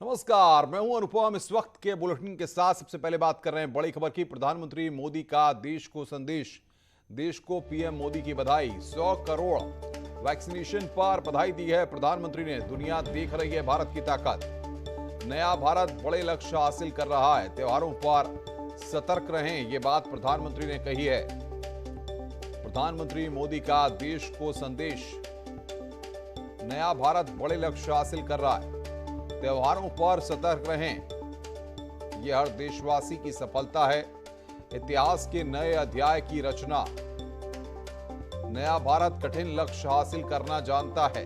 नमस्कार, मैं हूं अनुपम। इस वक्त के बुलेटिन के साथ सबसे पहले बात कर रहे हैं बड़ी खबर की। प्रधानमंत्री मोदी का देश को संदेश। देश को पीएम मोदी की बधाई। 100 करोड़ वैक्सीनेशन पर बधाई दी है प्रधानमंत्री ने। दुनिया देख रही है भारत की ताकत। नया भारत बड़े लक्ष्य हासिल कर रहा है। त्योहारों पर सतर्क रहें, ये बात प्रधानमंत्री ने कही है। प्रधानमंत्री मोदी का देश को संदेश। नया भारत बड़े लक्ष्य हासिल कर रहा है। त्योहारों पर सतर्क रहें, यह हर देशवासी की सफलता है। इतिहास के नए अध्याय की रचना। नया भारत कठिन लक्ष्य हासिल करना जानता है।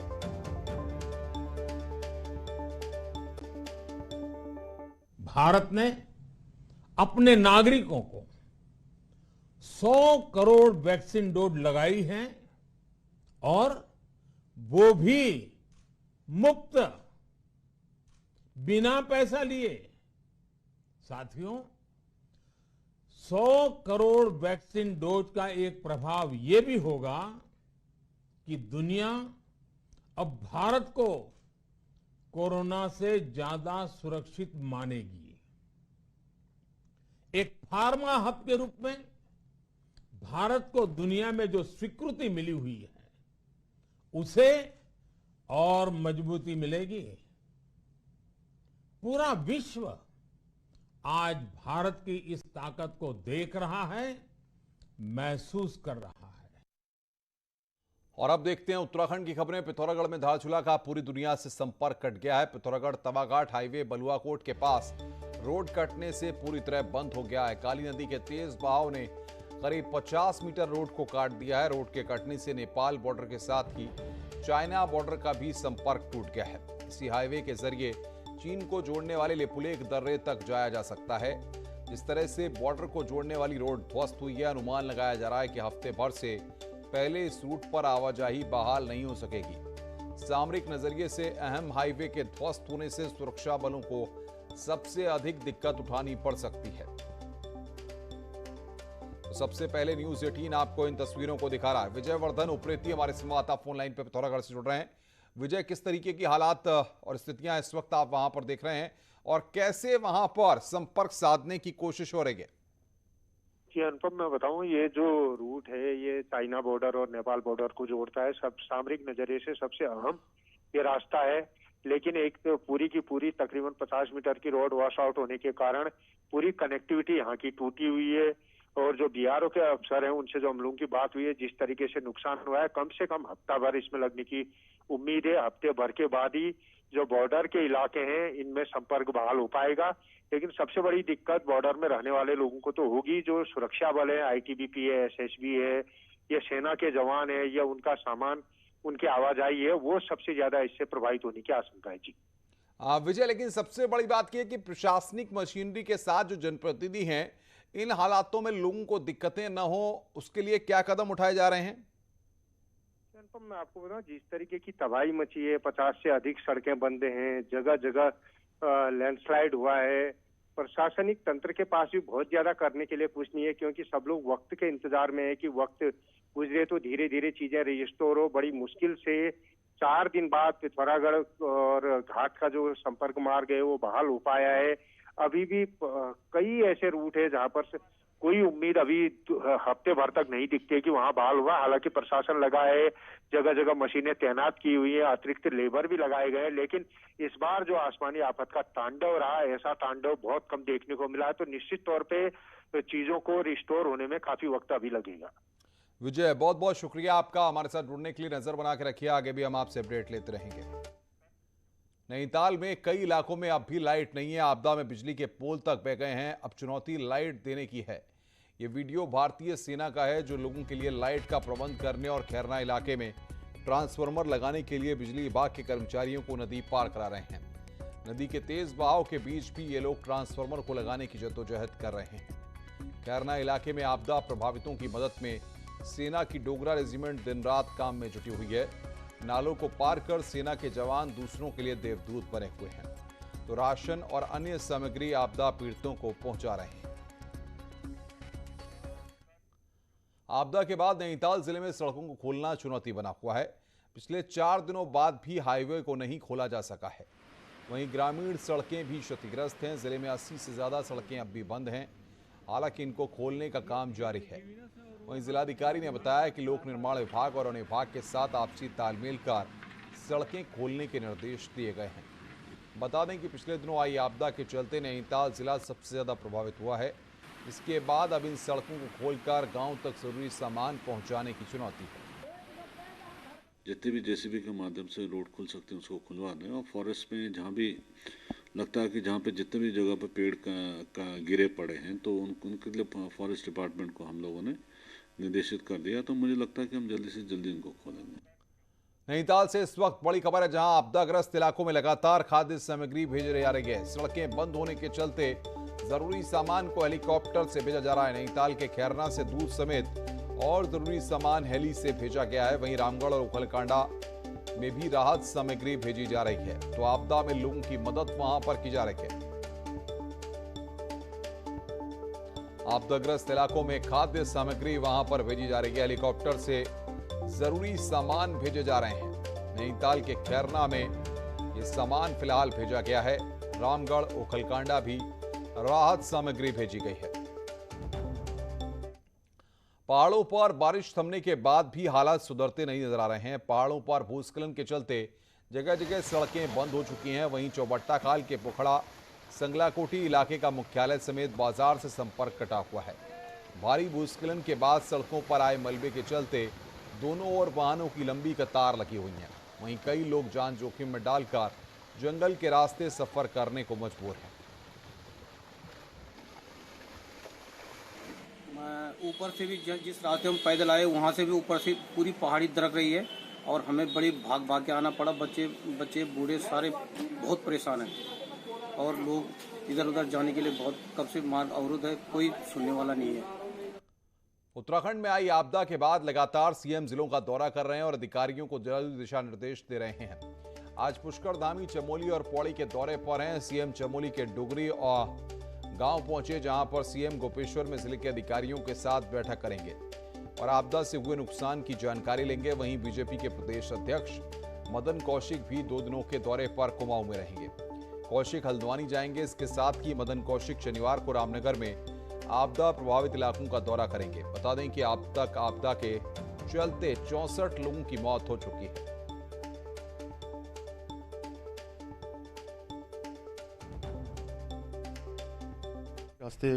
भारत ने अपने नागरिकों को 100 करोड़ वैक्सीन डोज लगाई हैं और वो भी मुफ्त, बिना पैसा लिए। साथियों, 100 करोड़ वैक्सीन डोज का एक प्रभाव यह भी होगा कि दुनिया अब भारत को कोरोना से ज्यादा सुरक्षित मानेगी। एक फार्मा हब के रूप में भारत को दुनिया में जो स्वीकृति मिली हुई है, उसे और मजबूती मिलेगी। पूरा विश्व आज भारत की इस ताकत को देख रहा है, महसूस कर रहा है। और अब देखते हैं उत्तराखंड की खबरें। पिथौरागढ़ में धारचूला का पूरी दुनिया से संपर्क कट गया है। पिथौरागढ़ तवाघाट हाईवे बलुआकोट के पास रोड कटने से पूरी तरह बंद हो गया है। काली नदी के तेज बहाव ने करीब 50 मीटर रोड को काट दिया है। रोड के कटने से नेपाल बॉर्डर के साथ ही चाइना बॉर्डर का भी संपर्क टूट गया है। इसी हाईवे के जरिए चीन को जोड़ने वाले लेपुलेख दर्रे तक जाया जा सकता है। जिस तरह से बॉर्डर को जोड़ने वाली रोड ध्वस्त हुई है, अनुमान लगाया जा रहा है कि हफ्ते भर से पहले इस रूट पर आवाजाही बहाल नहीं हो सकेगी। सामरिक नजरिए से अहम हाईवे के ध्वस्त होने से सुरक्षा बलों को सबसे अधिक दिक्कत उठानी पड़ सकती है। तो सबसे पहले न्यूज 18 आपको इन तस्वीरों को दिखा रहा है। विजयवर्धन उप्रेती हमारे संवाददाता फोन लाइन पर पिथौरागढ़ से जुड़ रहे हैं। विजय, किस तरीके की हालात और स्थितियां इस वक्त आप वहां पर देख रहे हैं और कैसे वहां पर संपर्क साधने की कोशिश हो रही है? जी अनुपम, मैं बताऊं, ये जो रूट है ये चाइना बॉर्डर और नेपाल बॉर्डर को जोड़ता है। सब सामरिक नजरिए से सबसे अहम ये रास्ता है, लेकिन एक तो पूरी की पूरी तकरीबन 50 मीटर की रोड वॉश आउट होने के कारण पूरी कनेक्टिविटी यहाँ की टूटी हुई है। और जो बीआरओ के अफसर हैं उनसे जो हम लोगों की बात हुई है, जिस तरीके से नुकसान हुआ है, कम से कम हफ्ता भर इसमें लगने की उम्मीद है। हफ्ते भर के बाद ही जो बॉर्डर के इलाके हैं इनमें संपर्क बहाल हो पाएगा। लेकिन सबसे बड़ी दिक्कत बॉर्डर में रहने वाले लोगों को तो होगी। जो सुरक्षा बल है, आईटीबीपी है, एसएसबी है, या सेना के जवान है, या उनका सामान, उनकी आवाजाही है, वो सबसे ज्यादा इससे प्रभावित होने की आशंका है। जी विजय, लेकिन सबसे बड़ी बात यह है कि प्रशासनिक मशीनरी के साथ जो जनप्रतिनिधि हैं, इन हालातों में लोगों को दिक्कतें न हो, उसके लिए क्या कदम उठाए जा रहे हैं? मैं आपको बताऊं, जिस तरीके की तबाही मची है, 50 से अधिक सड़कें बंद हैं, जगह जगह लैंडस्लाइड हुआ है। प्रशासनिक तंत्र के पास भी बहुत ज्यादा करने के लिए कुछ नहीं है, क्योंकि सब लोग वक्त के इंतजार में है कि वक्त गुजरे तो धीरे धीरे चीजें रिस्टोर हो। बड़ी मुश्किल से 4 दिन बाद पिथौरागढ़ और घाट का जो संपर्क मार्ग है वो बहाल हो पाया है। अभी भी कई ऐसे रूट है जहां पर कोई उम्मीद अभी हफ्ते भर तक नहीं दिखती है कि वहां बहाल हुआ। हालांकि प्रशासन लगा है, जगह जगह मशीनें तैनात की हुई है, अतिरिक्त लेबर भी लगाए गए, लेकिन इस बार जो आसमानी आफत का तांडव रहा, ऐसा तांडव बहुत कम देखने को मिला है। तो निश्चित तौर पे चीजों को रिस्टोर होने में काफी वक्त अभी लगेगा। विजय, बहुत बहुत शुक्रिया आपका हमारे साथ जुड़ने के लिए। नजर बना के रखिए, आगे भी हम आपसे अपडेट लेते रहेंगे। नैनीताल में कई इलाकों में अब भी लाइट नहीं है। आपदा में बिजली के पोल तक बह गए हैं। अब चुनौती लाइट देने की है। ये वीडियो भारतीय सेना का है, जो लोगों के लिए लाइट का प्रबंध करने और खैरना इलाके में ट्रांसफार्मर लगाने के लिए बिजली विभाग के कर्मचारियों को नदी पार करा रहे हैं। नदी के तेज बहाव के बीच भी ये लोग ट्रांसफार्मर को लगाने की जद्दोजहद कर रहे हैं। खैरना इलाके में आपदा प्रभावितों की मदद में सेना की डोगरा रेजिमेंट दिन रात काम में जुटी हुई है। नालों को पार कर सेना के जवान दूसरों के लिए देवदूत बने हुए हैं, तो राशन और अन्य सामग्री आपदा पीड़ितों को पहुंचा रहे हैं। आपदा के बाद नैनीताल जिले में सड़कों को खोलना चुनौती बना हुआ है। पिछले 4 दिनों बाद भी हाईवे को नहीं खोला जा सका है। वहीं ग्रामीण सड़कें भी क्षतिग्रस्त हैं। जिले में 80 से ज्यादा सड़कें अब भी बंद हैं, हालांकि इनको खोलने का काम जारी है। वहीं जिलाधिकारी ने बताया कि लोक निर्माण विभाग और अन्य विभाग के साथ आपसी तालमेल कर सड़कें खोलने के निर्देश दिए गए हैं। बता दें कि पिछले दिनों आई आपदा के चलते नैनीताल जिला सबसे ज्यादा प्रभावित हुआ है। इसके बाद अब इन सड़कों को खोलकर गांव तक जरूरी सामान पहुंचाने की चुनौती है। जितने भी जेसीबी के माध्यम से रोड खुल सकते हैं उसको खुलवा दें, और फॉरेस्ट में जहाँ भी लगता है कि जहाँ पे जितने भी जगह पे पेड़ का गिरे पड़े हैं तो उनके लिए फॉरेस्ट डिपार्टमेंट को हम लोगों ने निर्देशित कर दिया। तो मुझे लगता है कि हम जल्दी से जल्दी इनको खोलेंगे। नैनीताल से इस वक्त बड़ी खबर है, जहां आपदाग्रस्त इलाकों में लगातार खाद्य सामग्री भेजे जा रही है। सड़कें बंद होने के चलते जरूरी सामान को हेलीकॉप्टर से भेजा जा रहा है। नैनीताल के खैरना से दूध समेत और जरूरी सामान हेली से भेजा गया है। वहीं रामगढ़ और उखलकांडा में भी राहत सामग्री भेजी जा रही है। तो आपदा में लोगों की मदद वहां पर की जा रही है। आपदाग्रस्त इलाकों में खाद्य सामग्री वहां पर भेजी जा रही है। हेलीकॉप्टर से जरूरी सामान भेजे जा रहे हैं। नैनीताल के खैरना में ये सामान फिलहाल भेजा गया है। रामगढ़ उखलकांडा भी राहत सामग्री भेजी गई है। पहाड़ों पर बारिश थमने के बाद भी हालात सुधरते नहीं नजर आ रहे हैं। पहाड़ों पर भूस्खलन के चलते जगह जगह सड़कें बंद हो चुकी हैं। वहीं चौबट्टा खाल के पोखड़ा संगलाकोटी इलाके का मुख्यालय समेत बाजार से संपर्क कटा हुआ है। भारी भूस्खलन के बाद सड़कों पर आए मलबे के चलते दोनों ओर वाहनों की लंबी कतार लगी हुई है। वहीं कई लोग जान जोखिम में डालकर जंगल के रास्ते सफर करने को मजबूर हैं। ऊपर से भी जिस रास्ते हम पैदल आए वहाँ से भी ऊपर से पूरी पहाड़ी दरक रही है और हमें बड़ी भाग भाग के आना पड़ा। बच्चे बूढ़े सारे बहुत परेशान हैं और लोग इधर उधर जाने के लिए बहुत कब से मार्ग अवरुद्ध है, कोई सुनने वाला नहीं है। उत्तराखंड में आई आपदा के बाद लगातार सीएम जिलों का दौरा कर रहे हैं और अधिकारियों को जल्द दिशा निर्देश दे रहे हैं। आज पुष्कर धामी, चमोली और पौड़ी के दौरे पर हैं। सीएम चमोली के डुगरी और गांव पहुंचे, जहां पर सीएम गोपेश्वर में जिले के अधिकारियों के साथ बैठक करेंगे और आपदा से हुए नुकसान की जानकारी लेंगे। वहीं बीजेपी के प्रदेश अध्यक्ष मदन कौशिक भी 2 दिनों के दौरे पर कुमाऊं में रहेंगे। कौशिक हल्द्वानी जाएंगे। इसके साथ ही मदन कौशिक शनिवार को रामनगर में आपदा प्रभावित इलाकों का दौरा करेंगे। बता दें कि अब तक आपदा के चलते 64 लोगों की मौत हो चुकी है। रास्ते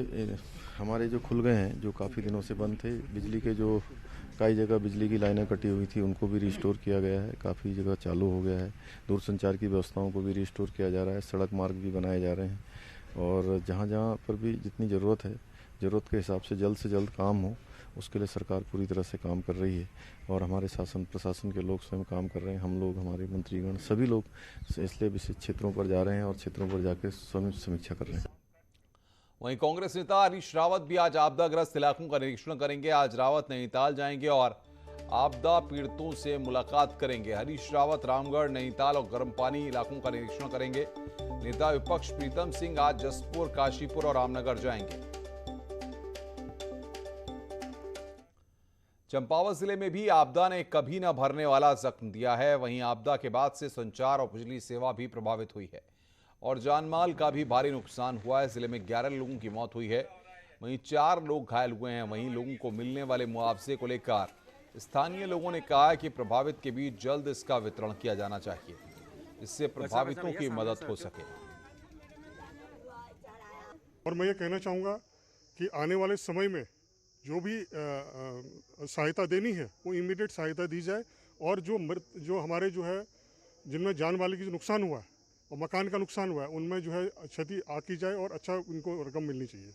हमारे जो खुल गए हैं, जो काफ़ी दिनों से बंद थे, बिजली के जो कई जगह बिजली की लाइनें कटी हुई थी उनको भी रिस्टोर किया गया है। काफ़ी जगह चालू हो गया है। दूरसंचार की व्यवस्थाओं को भी रिस्टोर किया जा रहा है। सड़क मार्ग भी बनाए जा रहे हैं और जहाँ जहाँ पर भी जितनी ज़रूरत है, ज़रूरत के हिसाब से जल्द काम हो, उसके लिए सरकार पूरी तरह से काम कर रही है और हमारे शासन प्रशासन के लोग स्वयं काम कर रहे हैं। हम लोग, हमारे मंत्रीगण, सभी लोग इसलिए विशिष्ट क्षेत्रों पर जा रहे हैं और क्षेत्रों पर जाकर स्वयं समीक्षा कर रहे हैं। वहीं कांग्रेस नेता हरीश रावत भी आज आपदाग्रस्त इलाकों का निरीक्षण करेंगे। आज रावत नैनीताल जाएंगे और आपदा पीड़ितों से मुलाकात करेंगे। हरीश रावत रामगढ़, नैनीताल और गर्म पानी इलाकों का निरीक्षण करेंगे। नेता विपक्ष प्रीतम सिंह आज जसपुर, काशीपुर और रामनगर जाएंगे। चंपावत जिले में भी आपदा ने कभी न भरने वाला जख्म दिया है। वहीं आपदा के बाद से संचार और बिजली सेवा भी प्रभावित हुई है और जानमाल का भी भारी नुकसान हुआ है। जिले में 11 लोगों की मौत हुई है, वहीं 4 लोग घायल हुए हैं। वहीं लोगों को मिलने वाले मुआवजे को लेकर स्थानीय लोगों ने कहा है कि प्रभावित के बीच जल्द इसका वितरण किया जाना चाहिए, इससे प्रभावितों की मदद हो सके। और मैं ये कहना चाहूँगा कि आने वाले समय में जो भी सहायता देनी है वो इमीडिएट सहायता दी जाए और जो हमारे जो है जिनमें जान माल की नुकसान हुआ है और मकान का नुकसान हुआ है उनमें जो है क्षति आकी जाए और अच्छा उनको रकम मिलनी चाहिए।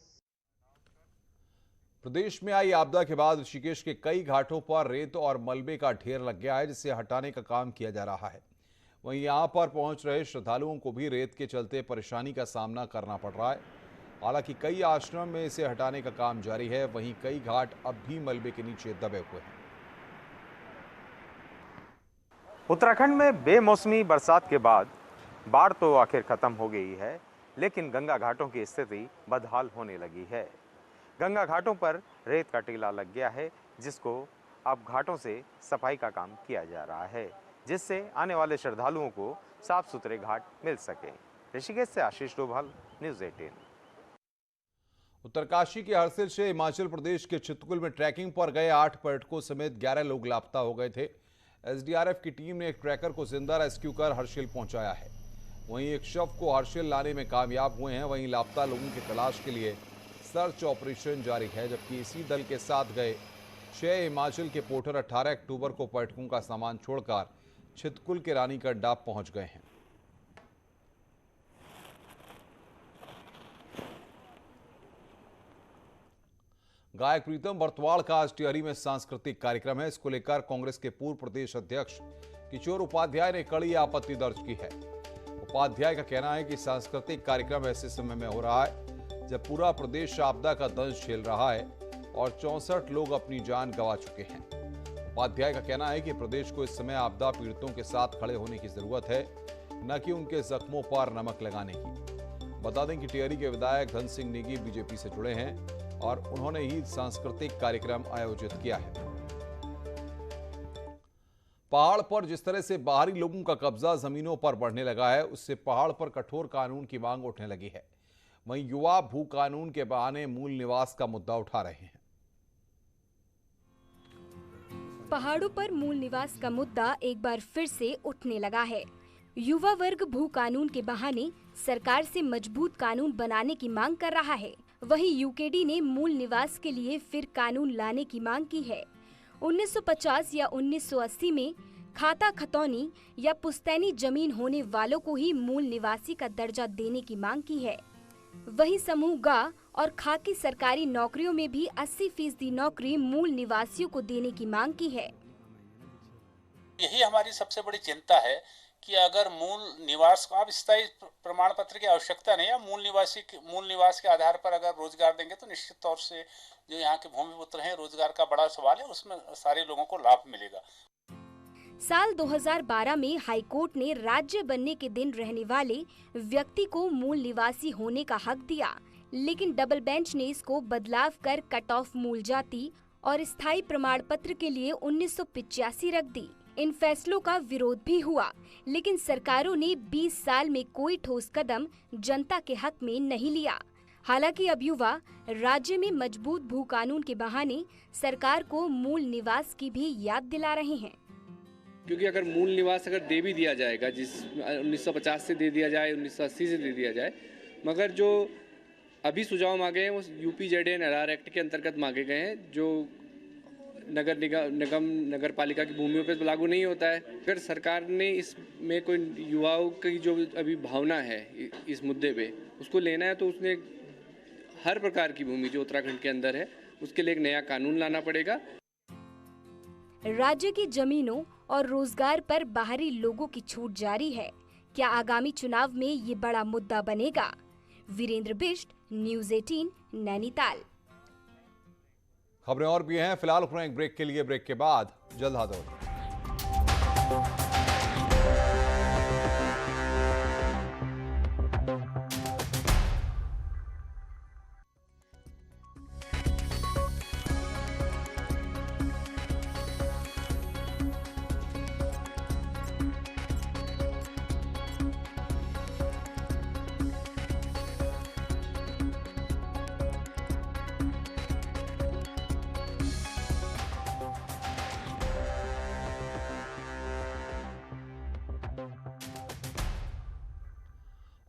प्रदेश में आई आपदा के बाद ऋषिकेश के कई घाटों पर रेत और मलबे का ढेर लग गया है, जिसे हटाने का काम किया जा रहा है। वहीं यहां पर पहुंच रहे श्रद्धालुओं को भी रेत के चलते परेशानी का सामना करना पड़ रहा है। हालांकि कई आश्रम में इसे हटाने का काम जारी है। वहीं कई घाट अब भी मलबे के नीचे दबे हुए हैं। उत्तराखंड में बेमौसमी बरसात के बाद बाढ़ तो आखिर खत्म हो गई है, लेकिन गंगा घाटों की स्थिति बदहाल होने लगी है। गंगा घाटों पर रेत का टीला लग गया है, जिसको अब घाटों से सफाई का काम किया जा रहा है, जिससे आने वाले श्रद्धालुओं को साफ सुथरे घाट मिल सके। ऋषिकेश से आशीष डोभाल, न्यूज़ 18। उत्तरकाशी के हरसिल से हिमाचल प्रदेश के चित्रकूट में ट्रैकिंग पर गए 8 पर्यटकों समेत 11 लोग लापता हो गए थे। एसडीआरएफ की टीम ने एक ट्रैकर को जिंदा रेस्क्यू कर हरसिल पहुंचाया है। वहीं एक शव को हरसिल लाने में कामयाब हुए हैं। वहीं लापता लोगों की तलाश के लिए सर्च ऑपरेशन जारी है, जबकि इसी दल के साथ गए 6 हिमाचल के पोर्टर 18 अक्टूबर को पर्यटकों का सामान छोड़कर चित्रकूट के रानी का अड्डा पहुंच गए हैं। गायक प्रीतम बरतवाड़ का आज टिहरी में सांस्कृतिक कार्यक्रम है। इसको लेकर कांग्रेस के पूर्व प्रदेश अध्यक्ष किशोर उपाध्याय ने कड़ी आपत्ति दर्ज की है। उपाध्याय का कहना है कि सांस्कृतिक कार्यक्रम ऐसे समय में हो रहा है जब पूरा प्रदेश आपदा का दंश झेल रहा है और 64 लोग अपनी जान गंवा चुके हैं। उपाध्याय का कहना है कि प्रदेश को इस समय आपदा पीड़ितों के साथ खड़े होने की जरूरत है, न कि उनके जख्मों पर नमक लगाने की। बता दें कि टिहरी के विधायक धन सिंह नेगी बीजेपी से जुड़े हैं और उन्होंने ही सांस्कृतिक कार्यक्रम आयोजित किया है। पहाड़ पर जिस तरह से बाहरी लोगों का कब्जा जमीनों पर बढ़ने लगा है, उससे पहाड़ पर कठोर कानून की मांग उठने लगी है। वहीं युवा भू कानून के बहाने मूल निवास का मुद्दा उठा रहे हैं। पहाड़ों पर मूल निवास का मुद्दा एक बार फिर से उठने लगा है। युवा वर्ग भू कानून के बहाने सरकार से मजबूत कानून बनाने की मांग कर रहा है। वहीं यूकेडी ने मूल निवास के लिए फिर कानून लाने की मांग की है। 1950 या 1980 में खाता खतौनी या पुश्तैनी जमीन होने वालों को ही मूल निवासी का दर्जा देने की मांग की है। वहीं समूह ग और ख की सरकारी नौकरियों में भी 80% नौकरी मूल निवासियों को देने की मांग की है। यही हमारी सबसे बड़ी चिंता है कि अगर मूल निवास को, आप स्थायी प्रमाण पत्र की आवश्यकता नहीं है, मूल निवास के आधार पर अगर रोजगार देंगे तो निश्चित तौर से जो यहाँ के भूमिपुत्र हैं, रोजगार का बड़ा सवाल है, उसमें सारे लोगों को लाभ मिलेगा। साल 2012 में हाईकोर्ट ने राज्य बनने के दिन रहने वाले व्यक्ति को मूल निवासी होने का हक दिया, लेकिन डबल बेंच ने इसको बदलाव कर कट ऑफ मूल जाति और स्थायी प्रमाण पत्र के लिए 1985 रख दी। इन फैसलों का विरोध भी हुआ, लेकिन सरकारों ने 20 साल में कोई ठोस कदम जनता के हक में नहीं लिया। हालांकि अब युवा राज्य में मजबूत भू कानून के बहाने सरकार को मूल निवास की भी याद दिला रहे हैं। क्योंकि अगर मूल निवास अगर दे भी दिया जाएगा, जिस 1950 से दे दिया जाए, 1980 से दे दिया जाए, मगर जो अभी सुझाव मांगे हैं वो UPZN-LR एक्ट के अंतर्गत मांगे गए हैं, जो नगर निगम नगर पालिका की भूमियों पर लागू नहीं होता है। अगर सरकार ने इसमें कोई युवाओं की जो अभी भावना है इस मुद्दे पे उसको लेना है, तो उसने हर प्रकार की भूमि जो उत्तराखंड के अंदर है उसके लिए एक नया कानून लाना पड़ेगा। राज्य की जमीनों और रोजगार पर बाहरी लोगों की छूट जारी है। क्या आगामी चुनाव में ये बड़ा मुद्दा बनेगा? वीरेंद्र बिष्ट, न्यूज़ 18, नैनीताल। खबरें और भी हैं, फिलहाल रुकना एक ब्रेक के लिए। ब्रेक के बाद जल्द हाजिर होंगे।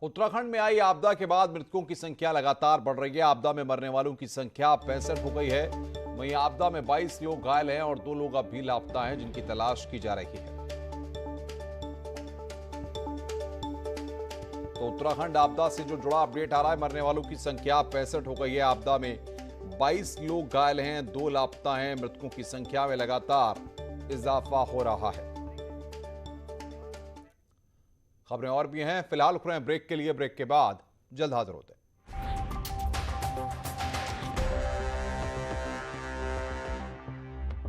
उत्तराखंड में आई आपदा के बाद मृतकों की संख्या लगातार बढ़ रही है। आपदा में मरने वालों की संख्या 65 हो गई है। वहीं आपदा में 22 लोग घायल हैं और 2 लोग अब भी लापता हैं, जिनकी तलाश की जा रही है। तो उत्तराखंड आपदा से जो जुड़ा अपडेट आ रहा है, मरने वालों की संख्या 65 हो गई है। आपदा में 22 लोग घायल हैं, 2 लापता हैं। मृतकों की संख्या में लगातार इजाफा हो रहा है। खबरें और भी हैं, फिलहाल रुक रहे हैं ब्रेक के लिए। ब्रेक के बाद जल्द हाजिर होते हैं।